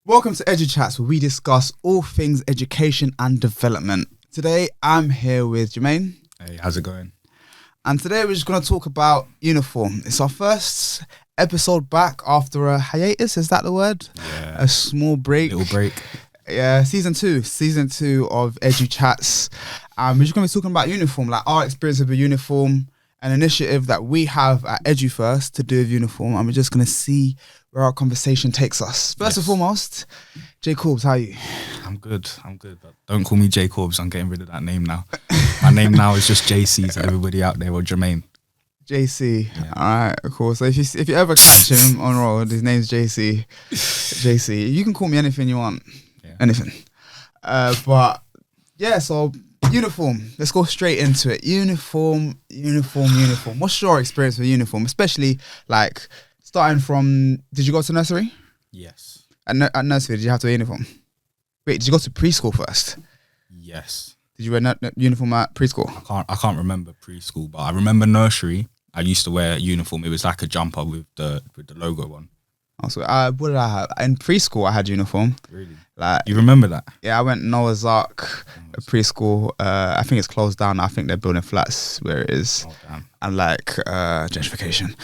Welcome to EduChats, where we discuss all things education and development. Today, I'm here with Jermaine. Hey, how's it going? And today, we're just going to talk about uniform. It's our first episode back after a hiatus, is that the word? Yeah. A small break. Little break. Yeah, season two of EduChats. We're just going to be talking about uniform, like our experience with a uniform, an initiative that we have at EduFirst to do with uniform, and we're just going to see where our conversation takes us. First and foremost, J Corbs, how are you? I'm good. But don't call me J Corbs. I'm getting rid of that name now. My name now is just JC to everybody out there, or Jermaine. JC. Yeah. All right, cool. So if you ever catch him on road, his name's JC. JC. You can call me anything you want. Yeah. Anything. But yeah, so uniform. Let's go straight into it. Uniform. What's your experience with uniform? Especially like starting from, did you go to nursery? Yes. At nursery, did you have to wear uniform? Wait, did you go to preschool first? Yes. Did you wear uniform at preschool? I can't remember preschool, but I remember nursery. I used to wear a uniform. It was like a jumper with the logo on. Oh, so what did I have? In preschool, I had uniform. Really? Like, you remember that? Yeah, I went Noah's Ark preschool. I think it's closed down. I think they're building flats where it is. Oh, damn. And like gentrification.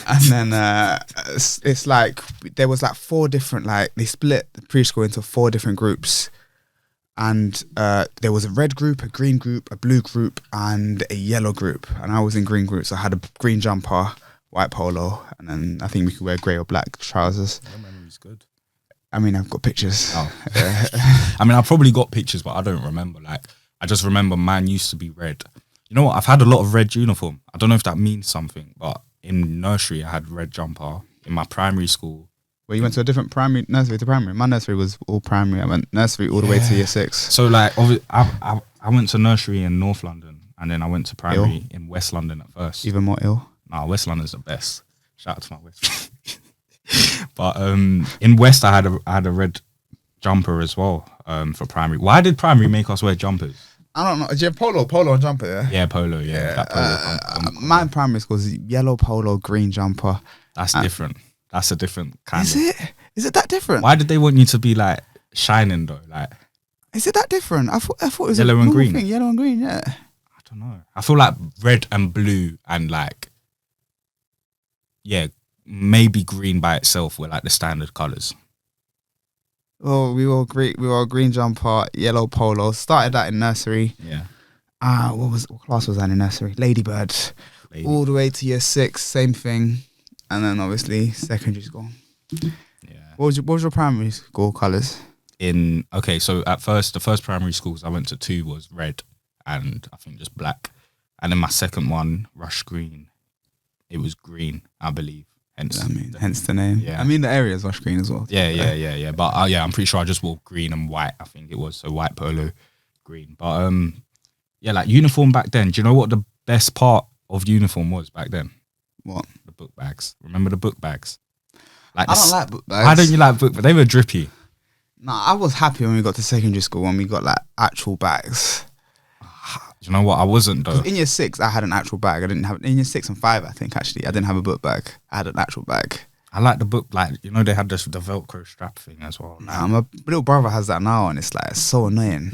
And then it's like there was like four different, like they split the preschool into four different groups. And there was a red group, a green group, a blue group, and a yellow group. And I was in green group, so I had a green jumper, white polo, and then I think we could wear grey or black trousers. Your memory's good. I mean, I've got pictures. Oh. I mean, I've probably got pictures, but I don't remember. Like, I just remember mine used to be red. You know what? I've had a lot of red uniform. I don't know if that means something, but in nursery, I had red jumper. In my primary school. Well, you went to a different nursery to primary. My nursery was all primary. I went nursery all the way to year 6. So like, I went to nursery in North London, and then I went to primary in West London at first. Even more ill? Nah, West London's the best. Shout out to my West. But in West, I had a red jumper as well for primary. Why did primary make us wear jumpers? I don't know. Do you have polo and jumper, yeah? Yeah, polo, yeah. That polo, my primary school is yellow polo, green jumper. That's different. That's a different kind of... Is it that different? Why did they want you to be like shining though? Like, is it that different? I thought it was yellow and green. Thing. Yellow and green, yeah. I don't know. I feel like red and blue and like, yeah, maybe green by itself were like the standard colours. Well, we were green jumper, yellow polo. Started that in nursery. Yeah. What class was that in nursery? Ladybird. All the way to year 6, same thing. And then obviously secondary school. Yeah. What was your primary school colours? So at first, the first primary schools I went to 2 was red and I think just black. And then my second one, Rush Green, it was green, I believe. Hence the name. Yeah. I mean, the area is Rush Green as well. Yeah. But I'm pretty sure I just wore green and white, I think it was. So white polo, green. But yeah, like uniform back then. Do you know what the best part of uniform was back then? What? The book bags. Remember the book bags? Like I don't like book bags. Why don't you like book bags? They were drippy. Nah, I was happy when we got to secondary school when we got like actual bags. You know what? I wasn't though. In year 6, I had an actual bag. I didn't have in year 6 and 5. I think actually, I didn't have a book bag. I had an actual bag. I like the book, like they had the Velcro strap thing as well. Nah, my little brother has that now, and it's like so annoying.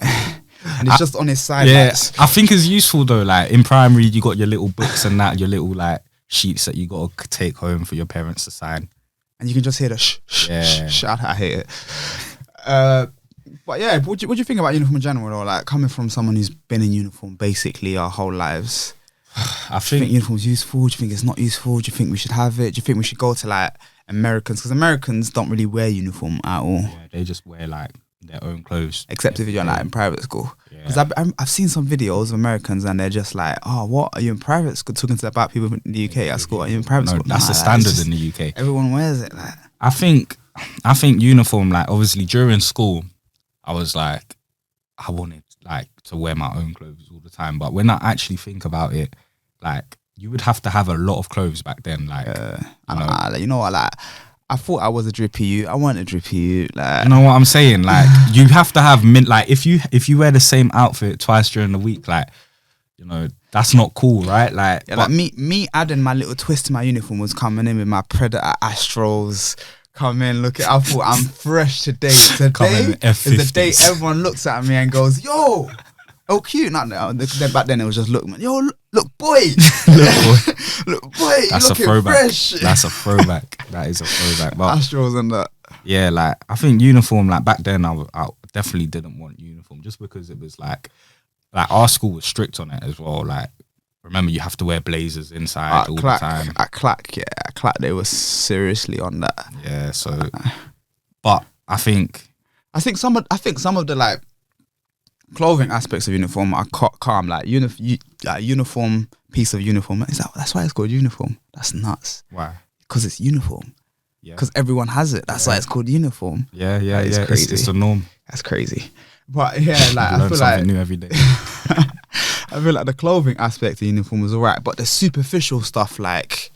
And it's just on his side. Yeah, I think it's useful though. Like in primary, you got your little books and that, your little like sheets that you got to take home for your parents to sign, and you can just hear the shh. I hate it. But yeah, what do you think about uniform in general, though? Like coming from someone who's been in uniform basically our whole lives. I do you think uniform's useful? Do you think it's not useful? Do you think we should have it? Do you think we should go to like Americans? Because Americans don't really wear uniform at all. Yeah, they just wear like their own clothes. Except if you're like in private school. Because I've seen some videos of Americans and they're just like, oh, what? Are you in private school? Talking to about people in the UK at school. Are you in private school? That's the standard in the UK. Everyone wears it. Like, I think uniform, like obviously during school, I was like, I wanted like to wear my own clothes all the time. But when I actually think about it, like you would have to have a lot of clothes back then. Like, you know what? Like, I thought I was a drippy you. I wasn't a drippy you. Like, you know what I'm saying? Like, you have to have like if you wear the same outfit twice during the week, like, you know, that's not cool, right? Like, like me adding my little twist to my uniform was coming in with my Predator Astros, come in, look at. I thought I'm fresh today. Come in Today is the day F50s. everyone looks at me and goes, "Yo, oh cute." Not now. Back then it was just Luqmaan. Yo, look, boy. Look, boy. That's you a looking throwback. fresh. That's a throwback. That is a throwback. But Astros and that. yeah, like I think uniform. Like back then, I definitely didn't want uniform just because it was like our school was strict on it as well. Like remember, you have to wear blazers inside all the time. At Clack, they were seriously on that. Yeah. So, but I think some of the like clothing aspects of uniform are calm. Like uniform piece of uniform. That's why it's called uniform. That's nuts. why? Because it's uniform. Yeah. Because everyone has it. That's why it's called uniform. Yeah. It's Yeah. crazy. It's the norm. That's crazy. But yeah, like You I learn feel something like new every day. I feel like the clothing aspect of uniform was alright, but the superficial stuff, like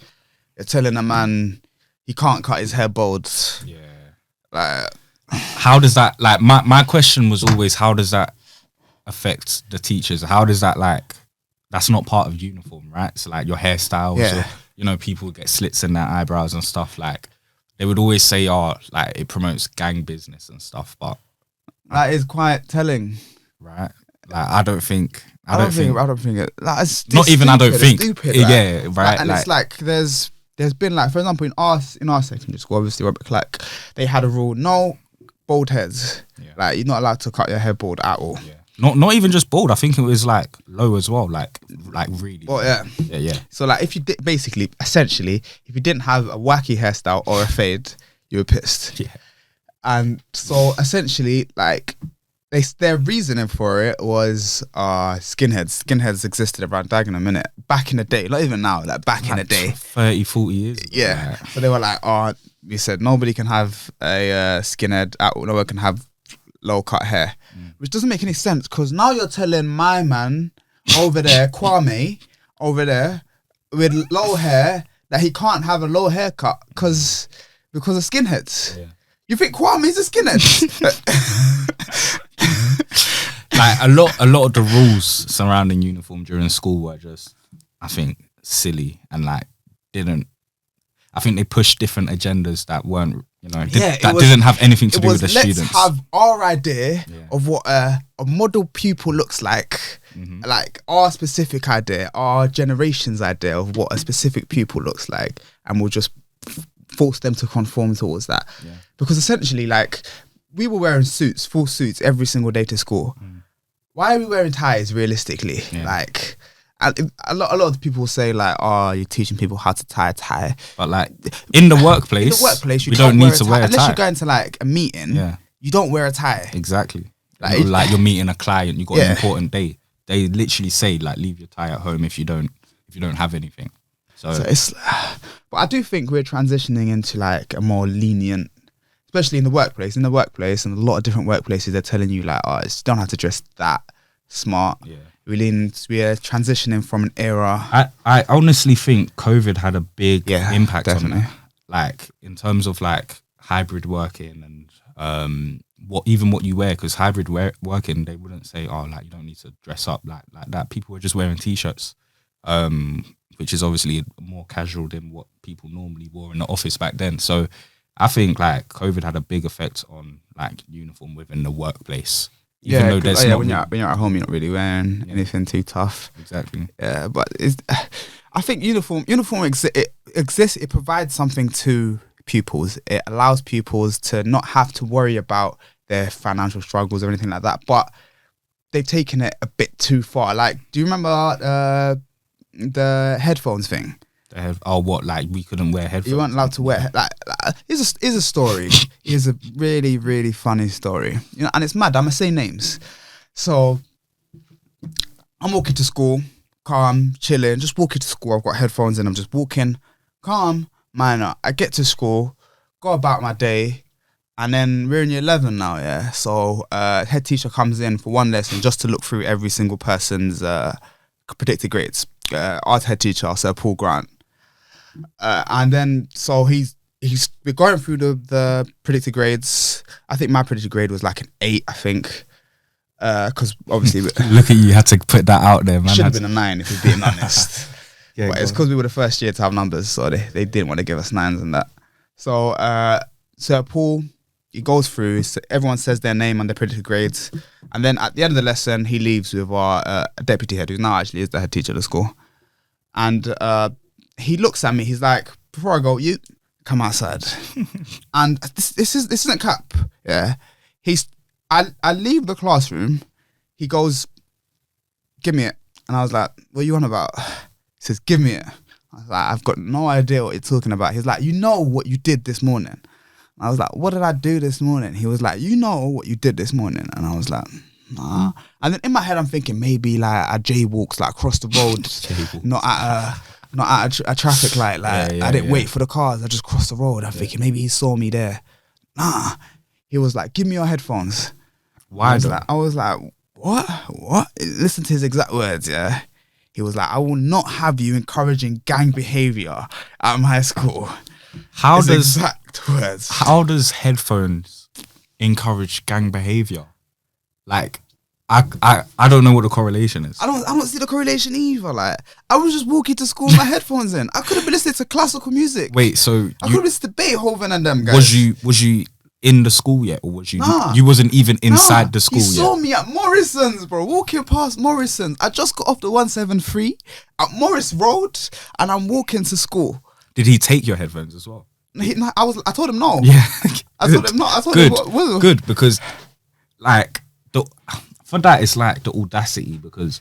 you're telling a man he can't cut his hair bald. Yeah. Like, How does that, like, my question was always, how does that affect the teachers? How does that, like, that's not part of uniform, right? So like your hairstyles, Yeah. or, you know, people get slits in their eyebrows and stuff. Like they would always say, oh, like it promotes gang business and stuff, but that is quite telling. right, like I don't think it. I don't think it. Like, it's Not even. stupid, I don't it's think. stupid, like. Yeah, right. And it's like there's been like, for example, in our secondary school, obviously, like they had a rule: no bald heads. Yeah. Like you're not allowed to cut your hair bald at all. Yeah. Not even just bald. I think it was like low as well. Like really. Well, yeah. Yeah. So like, if you did essentially, if you didn't have a wacky hairstyle or a fade, you were pissed. Yeah. And so essentially, like, their reasoning for it was skinheads. Skinheads existed around Dagenham, innit? Back in the day, not even now, like back in the day. 30, 40 years ago. Yeah. Like, So they were like, we said nobody can have a skinhead, no one can have low cut hair. Which doesn't make any sense, because now you're telling my man over there, Kwame, over there, with low hair, that he can't have a low haircut because of skinheads. Yeah. You think Kwame's a skinhead? like a lot of the rules surrounding uniform during school were just, I think, silly and like I think they pushed different agendas that weren't, you know, didn't have anything to do with the students. Let's have our idea of what a model pupil looks like, like our specific idea, our generation's idea of what a specific pupil looks like, and we'll just force them to conform towards that. Yeah. Because essentially, like, we were wearing full suits every single day to school. Why are we wearing ties realistically? Yeah. Like, a lot of people say like, oh, you're teaching people how to tie a tie. But like in the workplace, you we don't need to wear a tie. Unless you're going to like a meeting, you don't wear a tie. Exactly. Like you're meeting a client, you got an important day. They literally say like, leave your tie at home if you don't have anything. So it's, but I do think we're transitioning into like a more lenient, especially in the workplace. In the workplace, and a lot of different workplaces, they're telling you like, oh, you don't have to dress that smart. Yeah. We are transitioning from an era. I honestly think COVID had a big impact definitely. on it. Like in terms of like hybrid working and what you wear, because hybrid working, they wouldn't say, oh, like you don't need to dress up like that. People were just wearing t-shirts, which is obviously more casual than what people normally wore in the office back then. So I think like COVID had a big effect on like uniform within the workplaix. Even though there's when you're at home, you're not really wearing anything too tough. Exactly. Yeah, but I think uniform exists. It provides something to pupils. It allows pupils to not have to worry about their financial struggles or anything like that. But they've taken it a bit too far. Like, do you remember the headphones thing? What? Like we couldn't wear headphones? You weren't allowed to wear here's a story. Here's a really, really funny story. You know, and it's mad. I'm gonna say names. So I'm walking to school, calm, chilling, just walking to school. I've got headphones and I'm just walking, calm, minor. I get to school, go about my day, and then we're in year 11 now, yeah. So head teacher comes in for one lesson just to look through every single person's predicted grades. Our head teacher, Sir Paul Grant. And then so we're going through the predicted grades. I think my predicted grade was like an 8, I think. Because obviously look at you, had to put that out there, man. Should have been a 9 if we're being honest. Yeah, but it's because we were the first year to have numbers, so they didn't want to give us 9s and that. So Sir Paul, he goes through, so everyone says their name and their predicted grades. And then at the end of the lesson, he leaves with our deputy head, who now actually is the head teacher of the school. And he looks at me, he's like, before I go, you come outside. And this isn't cap. Yeah. I leave the classroom, he goes, give me it. And I was like, what are you on about? He says, give me it. I was like, I've got no idea what you're talking about. He's like, you know what you did this morning. I was like, what did I do this morning? He was like, you know what you did this morning. And I was like, nah. And then in my head, I'm thinking maybe like I jaywalks like across the road, not at a traffic light. Like I didn't wait for the cars. I just crossed the road. I'm thinking maybe he saw me there. Nah. He was like, give me your headphones. Why? I was like, what? Listen to his exact words, yeah. He was like, I will not have you encouraging gang behavior at my school. How does headphones encourage gang behavior? Like, I don't know what the correlation is. I don't see the correlation either. Like, I was just walking to school with my headphones in. I could have been listening to classical music. Wait, so I could have listened to Beethoven and them guys. Was you in the school yet, or was you? Nah, you wasn't even inside the school yet. He saw me at Morrison's, bro. Walking past Morrison's. I just got off the 173 at Morris Road, and I'm walking to school. Did he take your headphones as well? I told him no. Yeah, I told him no. I told him what? Good, because like for that it's like the audacity, because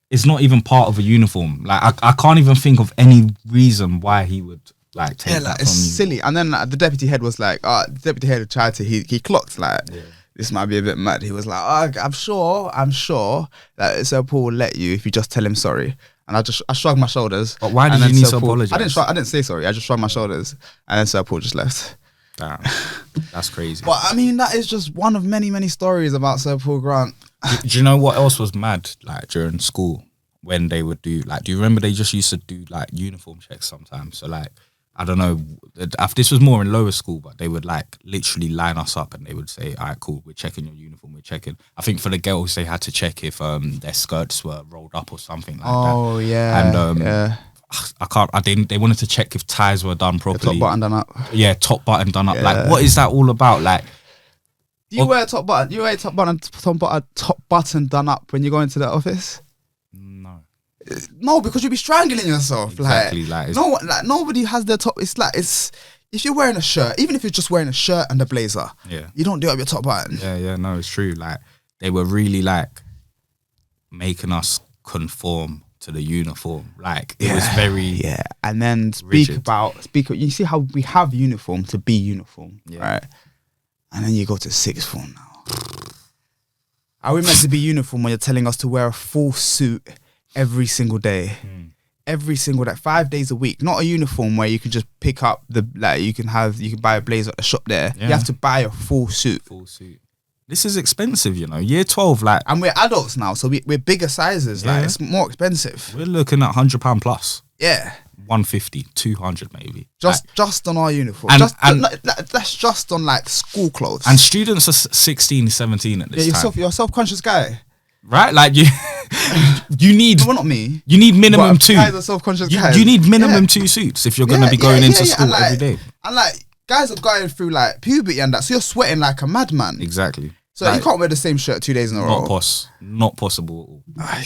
it's not even part of a uniform. Like I can't even think of any reason why he would like take that it's from you. Silly. And then the deputy head was like, the deputy head tried to he clocked like this might be a bit mad. He was like, I'm sure that Sir Paul will let you if you just tell him sorry. And I shrugged my shoulders. But why did you need to apologize? I didn't say sorry. I just shrugged my shoulders, and then Sir Paul just left. Damn, that's crazy. But I mean, that is just one of many, many stories about Sir Paul Grant. Do you know what else was mad? Like during school, when they would do like, do you remember they just used to do like uniform checks sometimes? So like, I don't know, this was more in lower school, but they would like literally line us up and they would say, all right, cool, we're checking your uniform, we're checking. I think for the girls, they had to check if their skirts were rolled up or something like that. Oh, yeah. And they wanted to check if ties were done properly. The top button done up. Yeah, top button done up. Yeah. Like, what is that all about? Like, do you wear a top button? You wear a top button done up when you go into the office? No, because you'll be strangling yourself. Exactly, nobody has their top. It's if you're wearing a shirt, even if you're just wearing a shirt and a blazer, you don't do up your top button. Yeah, no, it's true. Like they were really like making us conform to the uniform. Like it was very And then speak. You see how we have uniform to be uniform, right? And then you go to sixth form now. Are we meant to be uniform when you're telling us to wear a full suit every single day? Every single day, 5 days a week? Not a uniform where you can just pick up you can buy a blazer at the shop there. You have to buy a full suit. This is expensive, you know. Year 12, like, and we're adults now, so we're bigger sizes. Like it's more expensive. We're looking at £100 plus. Yeah. 150, 200 maybe. Just on our uniform. That's just on like school clothes. And students are 16, 17 at this time. You're a self-conscious guy. Right? Like you need... Well, not me. You need minimum two. Guys are self-conscious guys. You need minimum 2 suits if you're going to be going into school every day. And like, guys are going through like puberty and that, so you're sweating like a madman. Exactly. So you can't wear the same shirt 2 days in a row. Not possible at all.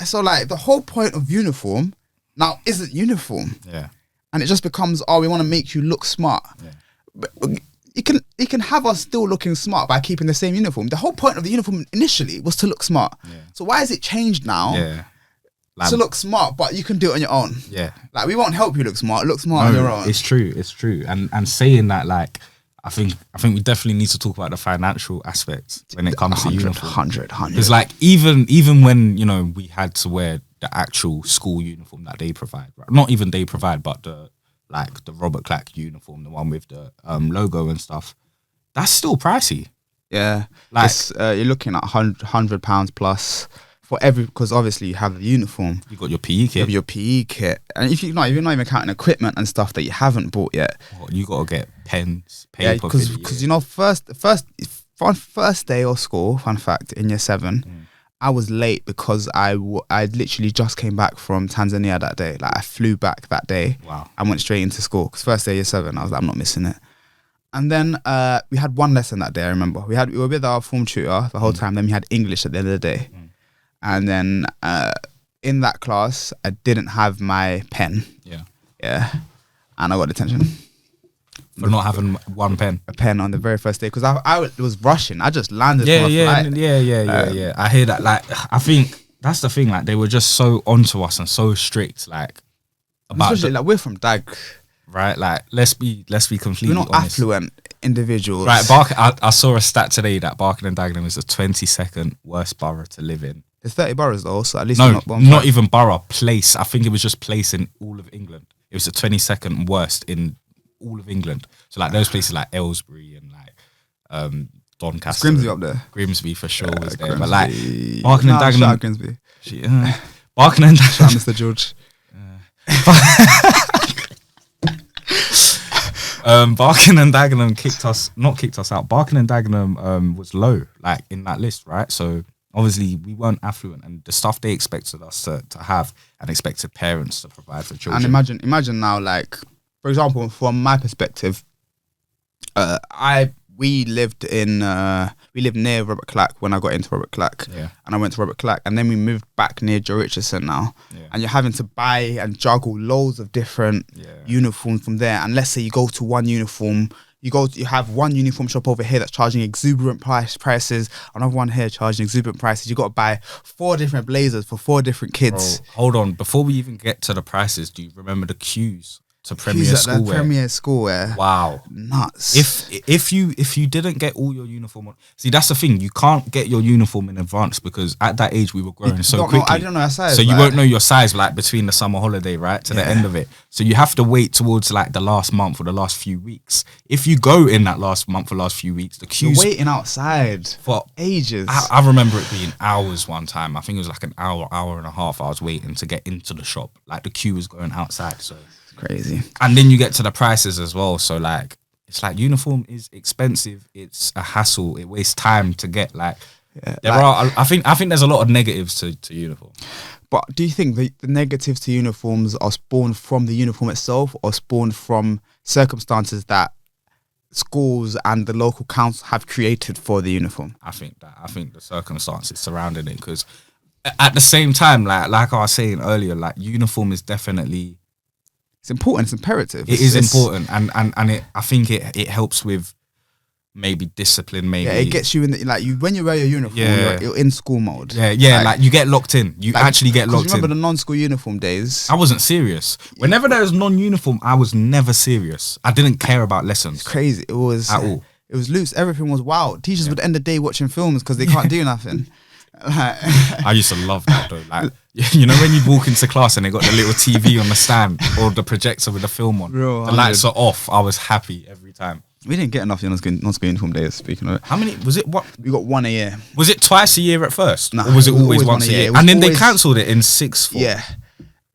So like the whole point of uniform now isn't uniform. Yeah. And it just becomes, we want to make you look smart. Yeah. But you can have us still looking smart by keeping the same uniform. The whole point of the uniform initially was to look smart. Yeah. So why is it changed now? Yeah. To look smart, but you can do it on your own. Yeah. Like we won't help you look smart. Look smart on your own. It's true. And saying that, like, I think we definitely need to talk about the financial aspect when it comes to uniform. 100. It's like even when, you know, we had to wear the actual school uniform that they provide, right? Not even they provide, but the Robert Clack uniform, the one with the logo and stuff, that's still pricey. Yeah, like you're looking at £100 plus for because obviously you have the uniform. You got your PE kit. You have your PE kit, and if you're not even counting equipment and stuff that you haven't bought yet. You got to get pens, paper. Because you know, first day of school. Fun fact: in year 7. I was late because I literally just came back from Tanzania that day. Like I flew back that day. Wow. I went straight into school because first day year 7, I was like, I'm not missing it. And then we had one lesson that day. I remember we were with our form tutor the whole time. Then we had English at the end of the day, and then in that class I didn't have my pen. Yeah, and I got detention for not having a pen on the very first day because I was rushing. I just landed. Yeah. I hear that. Like, I think that's the thing. Like, they were just so onto us and so strict. Like, about especially like we're from Dag. Right, like let's be completely honest. We're not affluent individuals. Right, I saw a stat today that Barking and Dagenham is the 22nd worst borough to live in. There's 30 boroughs though, so at least not even borough, place. I think it was just place in all of England. It was the 22nd worst in all of England. So like those places like Aylesbury and like Doncaster. Grimsby up there. Grimsby for sure was there. Grimsby. But like Barking and Dagenham. Shout out Grimsby. Barking and Dagenham. Shout out Mr. George. Barking and Dagenham not kicked us out. Barking and Dagenham was low, like in that list, right? So obviously we weren't affluent, and the stuff they expected us to have and expected parents to provide for children. And imagine now, like for example, from my perspective, we lived near Robert Clack when I got into Robert Clack, and I went to Robert Clack, and then we moved back near Joe Richardson now, and you're having to buy and juggle loads of different uniforms from there. And let's say you go to one uniform, you have one uniform shop over here that's charging exuberant prices, another one here charging exuberant prices. You got to buy 4 different blazers for 4 different kids. Bro, hold on, before we even get to the prices, do you remember the queues to Premier School wear? Premier School wear. Wow, nuts. If you didn't get all your uniform, see that's the thing. You can't get your uniform in advance because at that age we were growing so quickly. I don't know your size. So you won't know your size like between the summer holiday, right, to the end of it. So you have to wait towards like the last month or the last few weeks. If you go in that last month or last few weeks, the queues. You're waiting outside for ages. I remember it being hours one time. I think it was like an hour and a half. I was waiting to get into the shop. Like the queue was going outside. So. Crazy. And then you get to the prices as well. So like it's like uniform is expensive. It's a hassle. It wastes time to get. Like I think there's a lot of negatives to uniform. But do you think the negatives to uniforms are spawned from the uniform itself or spawned from circumstances that schools and the local council have created for the uniform? I think the circumstances surrounding it, because at the same time, like I was saying earlier, like uniform is definitely. It's important. It's imperative. It is important, and I think it helps with maybe discipline. Maybe it gets you in when you wear your uniform, you're in school mode. Like you get locked in. You actually get locked in. Remember the non-school uniform days? I wasn't serious. Whenever there was non-uniform, I was never serious. I didn't care about lessons. It's crazy. It was at all. It was loose. Everything was wild. Teachers would end the day watching films because they can't do nothing. I used to love that though. Like, you know when you walk into class and they got the little TV on the stand or the projector with the film on, Bro, the lights are off. I was happy every time. We didn't get enough non-school uniform days. Speaking of it, how many was it? What we got 1 a year. Was it twice a year at first, or was it always once a year? And then they cancelled it in 6th form. Yeah,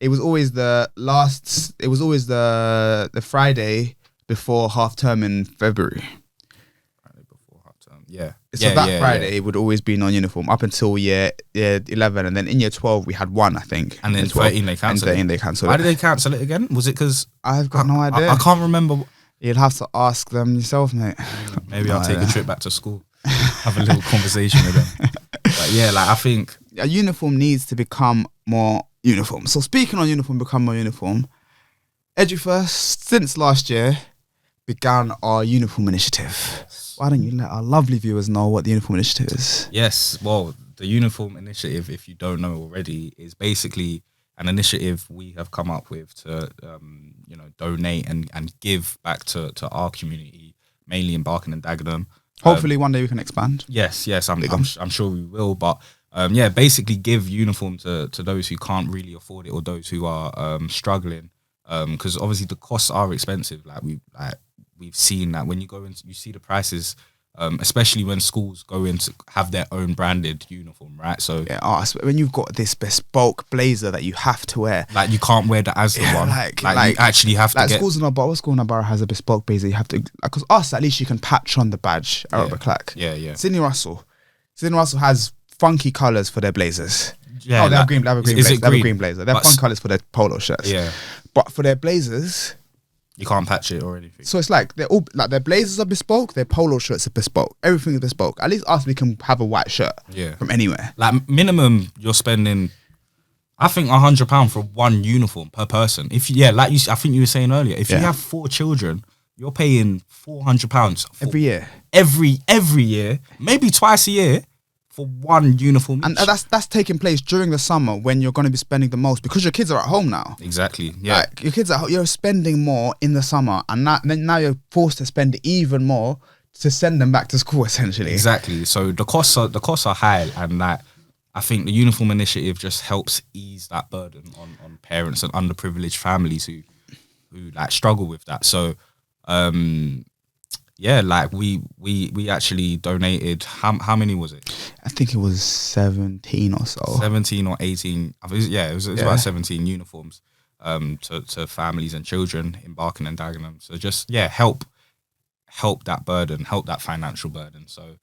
it was always the Friday before half term in February. Yeah. So that Friday would always be non-uniform up until year 11, and then in year 12 we had 1, I think. And then 13 they cancelled it. Why did they cancel it again? Was it because I've got no idea. I can't remember. You'd have to ask them yourself, mate. Maybe I'll take a trip back to school, have a little conversation with them. But yeah, like I think a uniform needs to become more uniform. So speaking on uniform, become more uniform. EduFirst since last year began our uniform initiative. Why don't you let our lovely viewers know what the uniform initiative is? Yes, well, the uniform initiative, if you don't know already, is basically an initiative we have come up with to, donate and give back to our community, mainly in Barking and Dagenham. Hopefully one day we can expand. Yes, I'm sure we will. But basically give uniform to those who can't really afford it or those who are struggling. Because obviously the costs are expensive. We've seen that when you go in, you see the prices, especially when schools go in to have their own branded uniform, right? So when you've got this bespoke blazer that you have to wear, like you can't wear that as the one. You actually have to. Like schools in our borough, school in our borough has a bespoke blazer. You have to, because us at least you can patch on the badge. Robert Clack. Yeah. Sydney Russell has funky colours for their blazers. Yeah, they have a green blazer. They have a green blazer. They have fun colours for their polo shirts. Yeah, but for their blazers, You can't patch it or anything. So it's like they're all like their blazers are bespoke, their polo shirts are bespoke, everything is bespoke. At least us, we can have a white shirt from anywhere. Like minimum, you're spending, I think, £100 for one uniform per person. If like I think you were saying earlier, if you have 4 children, you're paying £400 every year. Every year, maybe twice a year. For one uniform each. And that's taking place during the summer when you're going to be spending the most because your kids are at home now. Exactly. Yeah. Like your kids you're spending more in the summer, and now you're forced to spend even more to send them back to school. Essentially. Exactly. So the costs are high, and like I think the uniform initiative just helps ease that burden on parents and underprivileged families who like struggle with that. So. Yeah, like we actually donated. How many was it? I think it was 17 or so. 17 or 18. It was about 17 uniforms to families and children in Barking and Dagenham. So just help that burden, help that financial burden. So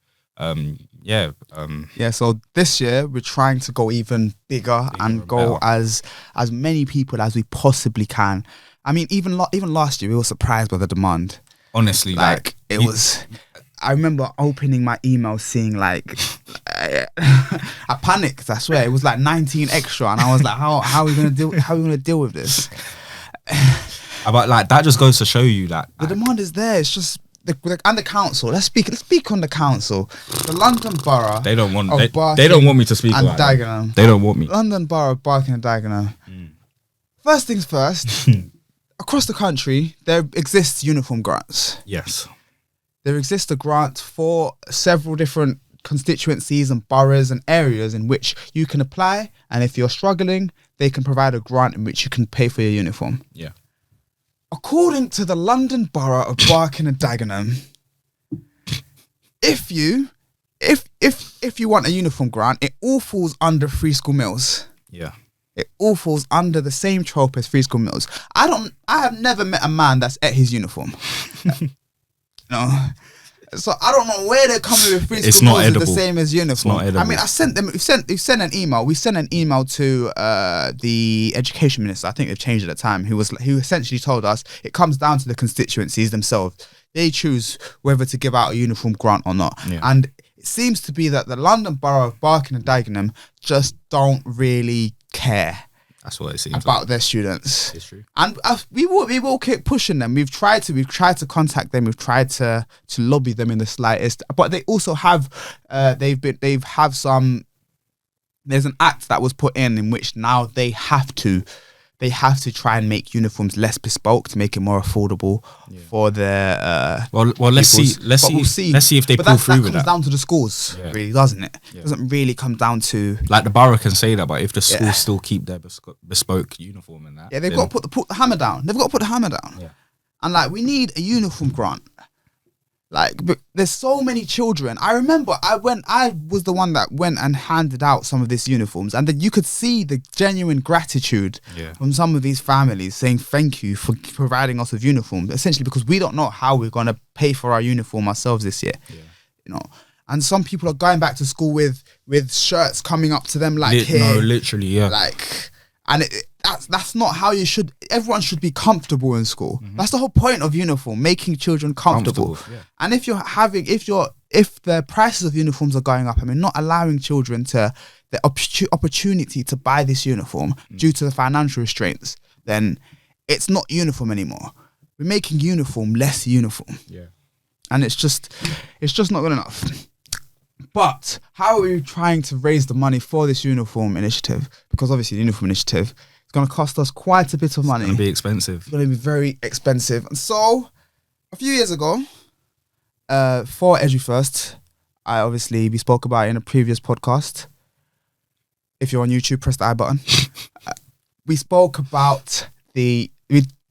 So this year we're trying to go even bigger and go as many people as we possibly can. I mean, even last year we were surprised by the demand. Honestly, like it was. I remember opening my email, seeing like I panicked. I swear, it was like 19 extra, and I was like, "How are we gonna deal with this?" But like that just goes to show you that the demand is there. It's just and the council. Let's speak on the council. The London Borough. They don't want me to speak about Dagenham. They don't want me. London Borough of Barking and Dagenham. First things first. Across the country, there exists uniform grants. Yes. There exists a grant for several different constituencies and boroughs and areas in which you can apply, and if you're struggling, they can provide a grant in which you can pay for your uniform. Yeah. According to the London Borough of Barking and Dagenham, if you want a uniform grant, it all falls under free school meals. Yeah. It all falls under the same trope as free school meals. I have never met a man that's ate his uniform. No. So I don't know where they're coming with free school meals is the same as uniform. I mean, we've sent an email. We sent an email to the education minister. I think they've changed at the time. Who essentially told us it comes down to the constituencies themselves. They choose whether to give out a uniform grant or not. Yeah. And it seems to be that the London Borough of Barking and Dagenham just don't really care. That's what it seems about their students. It's true, and we will keep pushing them. We've tried to contact them. We've tried to lobby them in the slightest. But they also have some. There's an act that was put in which now they have to try and make uniforms less bespoke to make it more affordable for their. Let's see if they pull through with that. That comes down to the schools, really, doesn't it? It doesn't really come down to like the borough can say that, but if the schools still keep their bespoke uniform and that, they've got to put the hammer down. They've got to put the hammer down. Yeah. And like we need a uniform grant. Like, but there's so many children. I remember I was the one that went and handed out some of these uniforms, and then you could see the genuine gratitude from some of these families saying thank you for providing us with uniforms, essentially because we don't know how we're going to pay for our uniform ourselves this year. You know, and some people are going back to school with shirts coming up to them like here. No, literally, like, and that's not how you should. Everyone should be comfortable in school. Mm-hmm. That's the whole point of uniform, making children comfortable. And if the prices of uniforms are going up, I mean, not allowing children the opportunity to buy this uniform due to the financial restraints, then it's not uniform anymore. We're making uniform less uniform. Yeah, and it's just not good enough. But how are we trying to raise the money for this uniform initiative? Because obviously the uniform initiative is going to cost us quite a bit of money. It's going to be expensive. It's going to be very expensive. And so, a few years ago, for EduFirst, we spoke about it in a previous podcast. If you're on YouTube, press the I button. We spoke about the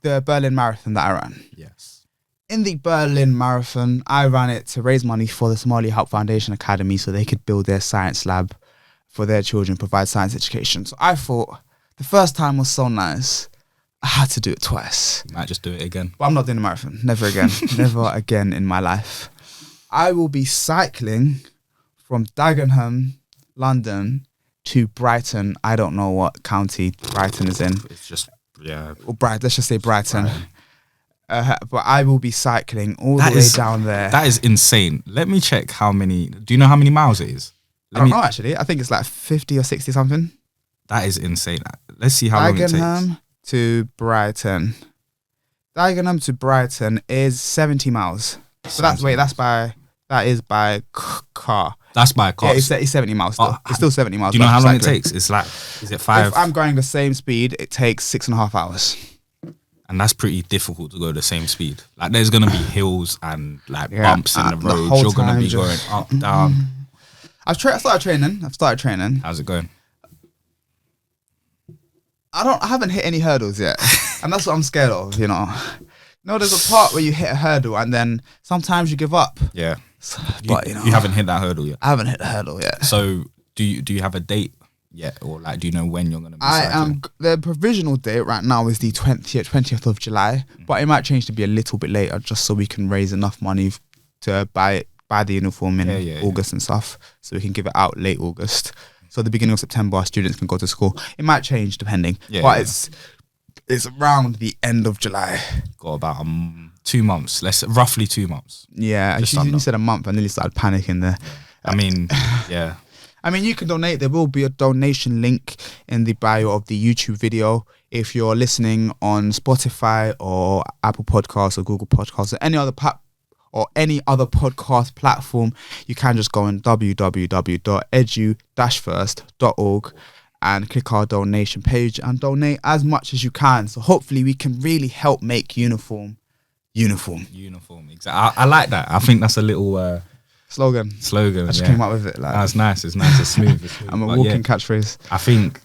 Berlin Marathon that I ran. Yes. In the Berlin Marathon, I ran it to raise money for the Somali Help Foundation Academy so they could build their science lab for their children, provide science education. So I thought the first time was so nice, I had to do it twice. Might just do it again. But I'm not doing a marathon. Never again. Never again in my life. I will be cycling from Dagenham, London, to Brighton. I don't know what county Brighton is in. It's just, Or let's just say Brighton. But I will be cycling all the way down there. That is insane. Let me check how many. Do you know how many miles it is? I don't know actually. I think it's like 50 or 60 something. That is insane. Let's see how long it takes. Dagenham to Brighton. Dagenham to Brighton is 70 miles. So that is by car. That's by car. Yeah, it's 70 miles still. It's still 70 miles. Do you know how long it takes? It's like, is it 5? If I'm going the same speed, it takes 6.5 hours. And that's pretty difficult to go the same speed. Like there's gonna be hills and like bumps in the road. You're gonna be going up, down. I've started training. How's it going? I haven't hit any hurdles yet, and that's what I'm scared of. You know, there's a part where you hit a hurdle and then sometimes you give up. Yeah, but you haven't hit that hurdle yet. I haven't hit the hurdle yet. So do you have a date yet, or like do you know when you're gonna be cycling? The provisional date right now is the 20th of July, but it might change to be a little bit later, just so we can raise enough money to buy the uniform in August and stuff, so we can give it out late August. So the beginning of September, our students can go to school. It might change depending, but it's around the end of July. Got about 2 months, roughly 2 months. Yeah, you said a month, I nearly started panicking there. I mean, yeah. I mean, you can donate. There will be a donation link in the bio of the YouTube video. If you're listening on Spotify or Apple Podcasts or Google Podcasts or any other podcast platform, you can just go on www.edu-first.org and click our donation page and donate as much as you can. So hopefully we can really help make uniform. Exactly. I like that. I think that's a little slogan. I just came up with it. Like, that's nice. It's nice. It's smooth. I'm a walking catchphrase. I think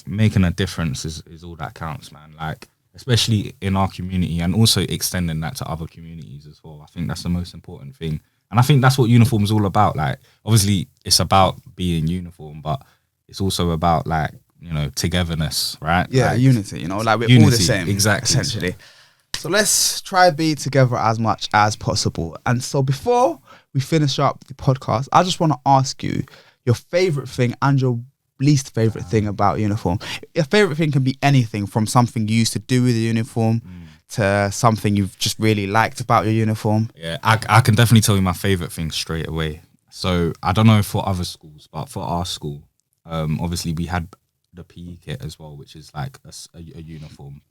making a difference is all that counts, man. Like, especially in our community, and also extending that to other communities as well. I think that's the most important thing. And I think that's what uniform is all about. Like, obviously it's about being uniform, but it's also about like, togetherness, right? Yeah, like, unity, like we're all the same. Exactly. Essentially. So let's try to be together as much as possible. And so before we finish up the podcast, I just want to ask you your favorite thing and your least favorite thing about uniform. Your favorite thing can be anything from something you used to do with the uniform to something you've just really liked about your uniform. Yeah, I can definitely tell you my favorite thing straight away. So I don't know for other schools, but for our school, obviously we had the PE kit as well, which is like a uniform.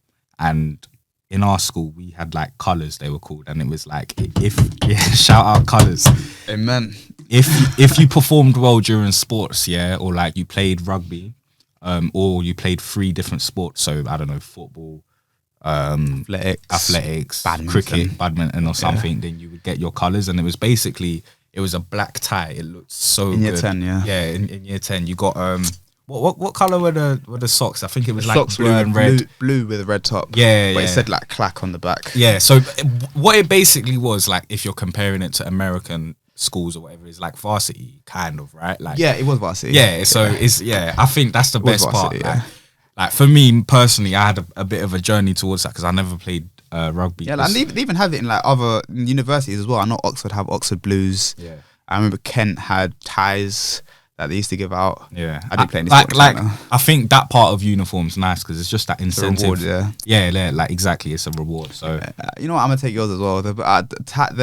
And in our school, we had like colours, they were called, and it was like shout out colours. Amen. If you performed well during sports, or like you played rugby, or you played 3 different sports, so I don't know, football, athletics, cricket, badminton or something, then you would get your colours, and it was a black tie. It looked so good. In year 10, yeah. Yeah, in year 10, you got what colour were the socks? I think it was like socks blue and red. Blue with a red top. Yeah, but it said like clack on the back. Yeah, so what it basically was, like, if you're comparing it to American schools or whatever, is like varsity kind of, right? Like, yeah, it was varsity. Yeah, so I think that's the best varsity, part. Like for me personally, I had a bit of a journey towards that because I never played rugby. Yeah, and they even have it in like other universities as well. I know Oxford have Oxford Blues. Yeah, I remember Kent had ties that they used to give out. Yeah, I didn't play any like sports. I think that part of uniform's nice because it's just that incentive. Reward, yeah, like exactly, it's a reward. So you know what, I'm gonna take yours as well. The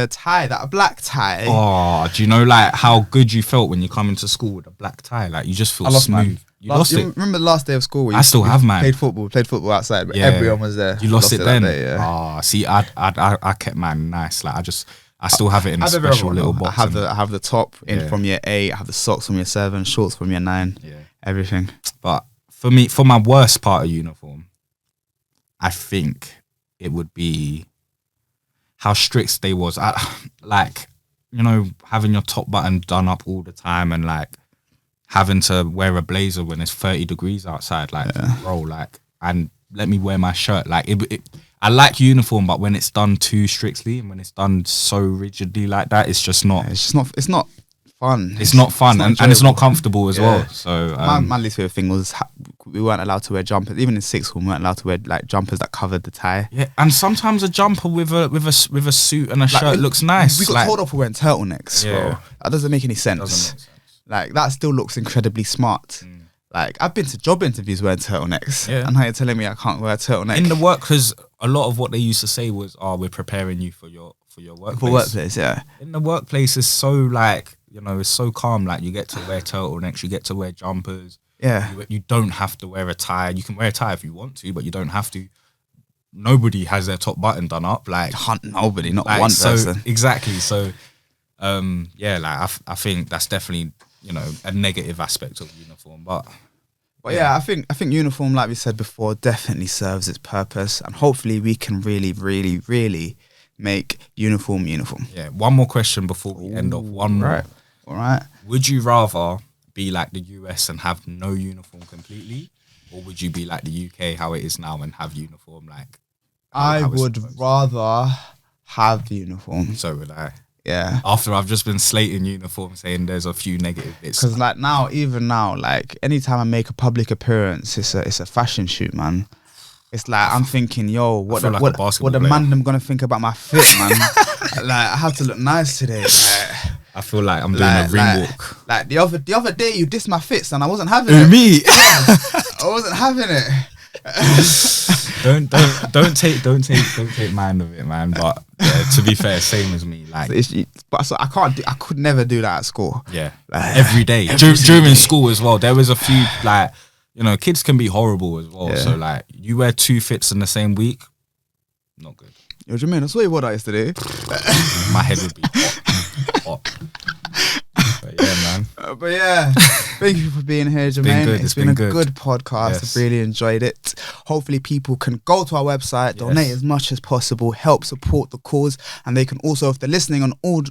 tie, that black tie. Oh, do you know like how good you felt when you come into school with a black tie? Like you just feel smooth. You lost it. Remember the last day of school? Where I still have mine. Played football outside, but everyone was there. You lost it then. That day, yeah. Oh, see, I kept mine nice. Like I still have it in a special little box. I have the top from year 8. I have the socks from year 7, shorts from year 9. Yeah, everything. But for my worst part of uniform, I think it would be how strict they was. Like, having your top button done up all the time and like having to wear a blazer when it's 30 degrees outside. Like, bro, like, and let me wear my shirt. Like, I like uniform, but when it's done too strictly and when it's done so rigidly like that, it's just not. It's not fun. It's not fun, and it's not comfortable as well. So my least favorite thing was we weren't allowed to wear jumpers. Even in sixth form, we weren't allowed to wear like jumpers that covered the tie. Yeah, and sometimes a jumper with a suit and a shirt looks nice. We got told off for wearing turtlenecks, yeah. bro. That doesn't make any sense. Like that still looks incredibly smart. Like, I've been to job interviews wearing turtlenecks, and now you're telling me I can't wear a turtleneck in the work, because a lot of what they used to say was, "Oh, we're preparing you for your workplace." For workplace, yeah. In the workplace, it's so like, you know, it's so calm. Like, you get to wear turtlenecks, you get to wear jumpers. Yeah, you don't have to wear a tie. You can wear a tie if you want to, but you don't have to. Nobody has their top button done up. Like, nobody, not like, one so, person. Exactly. So, yeah, like I think that's definitely, you know, a negative aspect of uniform, but yeah, I think uniform, like we said before, definitely serves its purpose, and hopefully we can really, really, really make uniform. Yeah. One more question before we end off. One more. All right. Would you rather be like the US and have no uniform completely, or would you be like the UK, how it is now, and have uniform? Like, I would rather have uniform. So would I. Yeah. After I've just been slating uniform, saying there's a few negative bits. Because like even now, like anytime I make a public appearance, it's a fashion shoot, man. It's like I'm thinking, yo, what the man them gonna think about my fit, man? Like, I have to look nice today. Like, I feel like I'm doing a ring walk. Like the other day, you dissed my fits and I wasn't having it. Me? I wasn't having it. don't take mind of it, man. But yeah, to be fair, same as me. Like, so I could never do that at school. Yeah, like, every day during school as well. There was a few, like, you know, kids can be horrible as well. Yeah. So like, you wear 2 fits in the same week, not good. Yo, Jermaine, I saw you wore that yesterday. My head would be hot. But yeah, man. But yeah, thank you for being here, Jermaine. It's been a good podcast. Yes. I've really enjoyed it. Hopefully people can go to our website, donate as much as possible, help support the cause, and they can also, if they're listening on all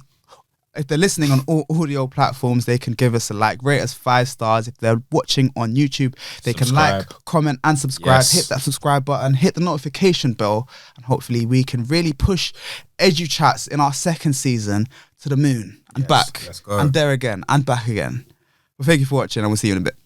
audio platforms, they can give us a like, rate us 5 stars. If they're watching on YouTube, they can like, comment and subscribe. Hit that subscribe button, hit the notification bell, and hopefully we can really push EduChats in our 2nd season to the moon and back and there again and back again. Well, thank you for watching, and we'll see you in a bit.